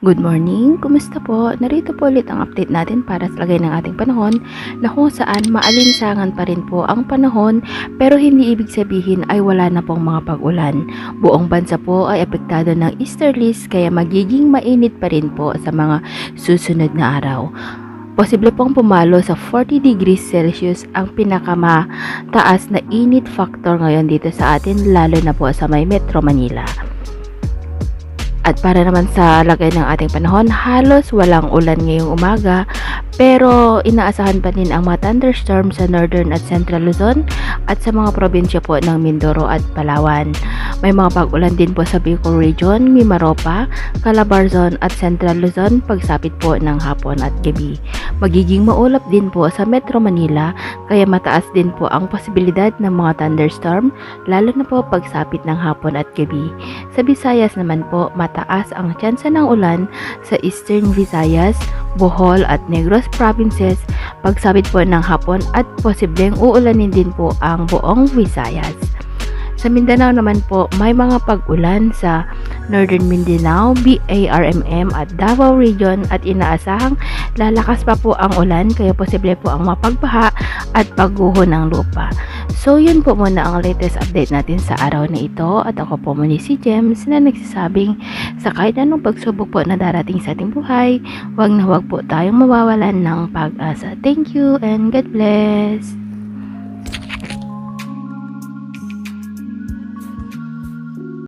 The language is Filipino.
Good morning! Kumusta po? Narito po ulit ang update natin para sa lagay ng ating panahon na kung saan maalinsangan pa rin po ang panahon pero hindi ibig sabihin ay wala na pong mga pag-ulan. Buong bansa po ay apektado ng easterlies kaya magiging mainit pa rin po sa mga susunod na araw. Posible pong pumalo sa 40 degrees Celsius ang pinakamataas na init factor ngayon dito sa atin lalo na po sa may Metro Manila. At para naman sa lagay ng ating panahon, halos walang ulan ngayong umaga pero inaasahan pa din ang mga thunderstorm sa northern at central Luzon at sa mga probinsya po ng Mindoro at Palawan. May mga pag-ulan din po sa Bicol Region, Mimaropa, Calabarzon at Central Luzon pagsapit po ng hapon at gabi. Magiging maulap din po sa Metro Manila kaya mataas din po ang posibilidad ng mga thunderstorm lalo na po pagsapit ng hapon at gabi. Sa Visayas naman po mataas ang tsansa ng ulan sa Eastern Visayas, Bohol at Negros provinces pagsapit po ng hapon at posibleng uulanin din po ang buong Visayas. Sa Mindanao naman po, may mga pag-ulan sa Northern Mindanao, BARMM at Davao Region at inaasahang lalakas pa po ang ulan kaya posible po ang mapagbaha at pagguho ng lupa. So yun po muna ang latest update natin sa araw na ito at ako po muna si Gems na nagsasabing sa kahit anong pagsubok po na darating sa ating buhay, wag na wag po tayong mawawalan ng pag-asa. Thank you and God bless!